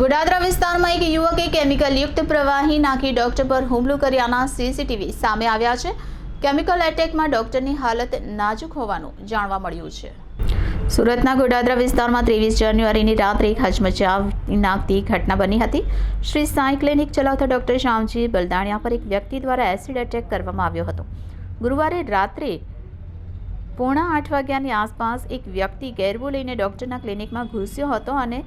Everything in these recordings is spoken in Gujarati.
ગોડાદરા વિસ્તારમાં એક યુવકે કેમિકલયુક્ત પ્રવાહી નાખી ડોક્ટર પર હુમલો કર્યાના સીસીટીવી સામે આવ્યા છે. કેમિકલ એટેકમાં ડોક્ટરની હાલત નાજુક હોવાનું જાણવા મળ્યું છે. સુરતના ગોડાદરા વિસ્તારમાં 23 જાન્યુઆરીની રાત્રે એક હચમચાવી નાખતી ઘટના બની હતી. શ્રી સાંઈ ક્લિનિક ચલાવતા ડોક્ટર શ્યામજી બલદાણિયા પર એક વ્યક્તિ દ્વારા એસિડ એટેક કરવામાં આવ્યો હતો. ગુરુવારે રાત્રે 7:45 વાગ્યાની આસપાસ એક વ્યક્તિ ગેરવો લઈને ડોક્ટરના ક્લિનિકમાં ઘૂસ્યો હતો અને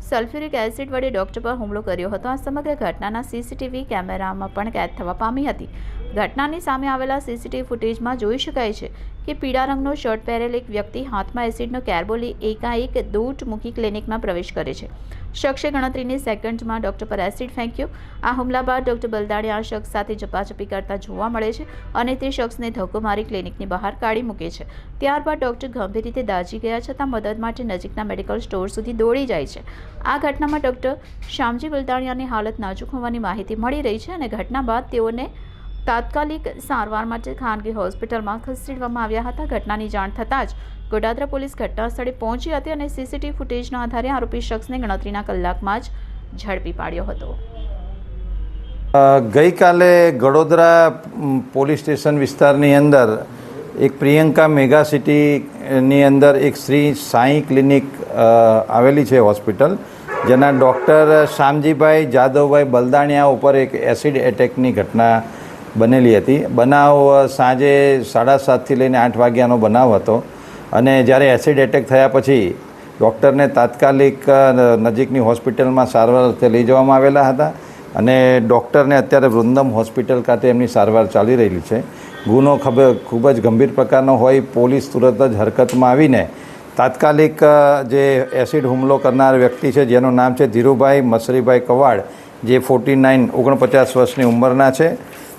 સલ્ફ્યુરિક એસિડ વડે ડોક્ટર પર હુમલો કર્યો હતો. આ સમગ્ર ઘટનાના સીસીટીવી કેમેરામાં પણ કેદ થવા પામી હતી. ઘટનાની સામે આવેલા સીસીટીવી ફૂટેજમાં જોઈ શકાય છે કે પીળા રંગનો શર્ટ પહેરેલ એક વ્યક્તિ હાથમાં એસિડનો કેરબો લઈ એકાએક દોટ મૂકી ક્લિનિકમાં પ્રવેશ કરે છે. શખ્સે ગણતરીની સેકન્ડમાં ડોક્ટર પર એસિડ ફેંક્યો. આ હુમલા બાદ ડોક્ટર બલદાણિયા આ શખ્સ સાથે ઝપાઝપી કરતા જોવા મળે છે અને તે શખ્સને ધક્કો મારી ક્લિનિકની બહાર કાઢી મૂકે છે. ત્યારબાદ ડોક્ટર ગંભીર રીતે દાઝી ગયા છતાં મદદ માટે નજીકના મેડિકલ સ્ટોર સુધી દોડી જાય છે. આ ઘટનામાં ડોક્ટર શ્યામજી બલદાણિયાની હાલત નાજુક હોવાની માહિતી મળી રહી છે અને ઘટના બાદ તેઓને તાત્કાલિક સારવાર માટે ખાનગી હોસ્પિટલમાં ખસેડવામાં આવ્યા હતા. ઘટનાની જાણ થતાં જ ગોડાદરા પોલીસ ઘટના સ્થળે પહોંચી હતી અને સીસીટીવી ફૂટેજના આધારે આરોપી શખ્સને ગણતરીના કલાકમાં જ ઝડપી પાડ્યો હતો. ગઈકાલે ગડોદરા પોલીસ સ્ટેશન વિસ્તારની અંદર એક પ્રિયંકા મેગા સિટીની અંદર એક શ્રી સાંઈ ક્લિનિક આવેલી છે હોસ્પિટલ, જેના ડૉક્ટર શ્યામજીભાઈ જાદવભાઈ બલદાણિયા ઉપર એક એસિડ એટેકની ઘટના બનેલી હતી. બનાવ સાંજે 7:30થી લઈને 8 વાગ્યાનો બનાવ હતો અને જ્યારે એસિડ એટેક થયા પછી ડૉક્ટરને તાત્કાલિક નજીકની હોસ્પિટલમાં સારવાર અર્થે લઈ જવામાં આવેલા હતા અને ડૉક્ટરને અત્યારે વૃંદમ હોસ્પિટલ ખાતે એમની સારવાર ચાલી રહેલી છે. ગુનો ખૂબ જ ગંભીર પ્રકારનો હોય પોલીસ તુરત જ હરકતમાં આવીને તાત્કાલિક જે એસિડ હુમલો કરનાર વ્યક્તિ છે, જેનું નામ છે ધીરુભાઈ મસરીભાઈ કવાડ, જે 49 વર્ષની ઉંમરના છે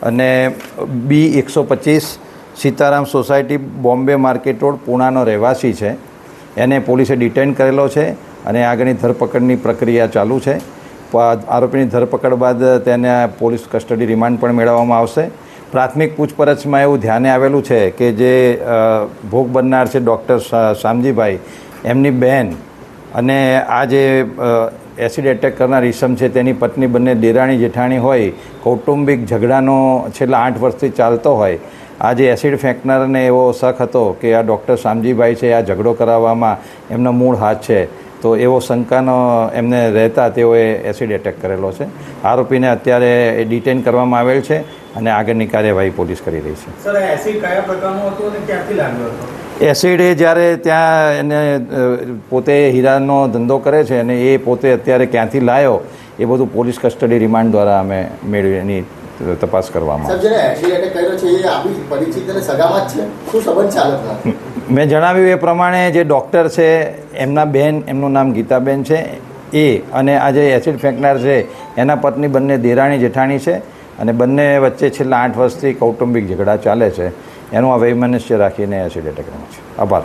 અને B125 Sitaram society, Bombay market road, પૂણાનો રહેવાસી છે. એને પોલીસે ડિટેન કરેલો છે અને આગળની ધરપકડની પ્રક્રિયા ચાલુ છે. આરોપીની ધરપકડ બાદ તેને પોલીસ કસ્ટડી રિમાન્ડ પણ મેળવવામાં આવશે. પ્રાથમિક પૂછપરછમાં એવું ધ્યાને આવેલું છે કે જે ભોગ બનનાર છે ડૉક્ટર શ્યામજીભાઈ, એમની બહેન અને આ જે એસિડ એટેક કરનાર ઈસમ છે તેની પત્ની બંને દેરાણી જેઠાણી હોય, કૌટુંબિક ઝઘડાનો છેલ્લા 8 વર્ષથી ચાલતો હોય. આ જે એસિડ ફેંકનારને એવો શક હતો કે આ ડૉક્ટર શ્યામજીભાઈ છે, આ ઝઘડો કરાવવામાં એમનો મૂળ હાથ છે, તો એવો શંકાનો એમને રહેતા તેઓએ એસિડ એટેક કરેલો છે. આરોપીને અત્યારે ડિટેન કરવામાં આવેલ છે અને આગળની કાર્યવાહી પોલીસ કરી રહી છે. સર, એસિડ કયા પ્રકારનું હતું અને ક્યાંથી લાગ્યો હતો? એસિડ એ જ્યારે ત્યાં એને પોતે હીરાનો ધંધો કરે છે અને એ પોતે અત્યારે ક્યાંથી લાવ્યો એ બધું પોલીસ કસ્ટડી રિમાન્ડ દ્વારા અમે મેળવી એની તપાસ કરવામાં આવે. મેં જણાવ્યું એ પ્રમાણે જે ડૉક્ટર છે એમના બહેન, એમનું નામ ગીતાબેન છે, એ અને આ જે એસિડ ફેંકનાર છે એના પત્ની બંને દેરાણી જેઠાણી છે અને બંને વચ્ચે છેલ્લા 8 વર્ષથી કૌટુંબિક ઝઘડા ચાલે છે. એનું આ વૈમનસ્ય રાખીને એસિડ એટેક કર્યો છે. આભાર.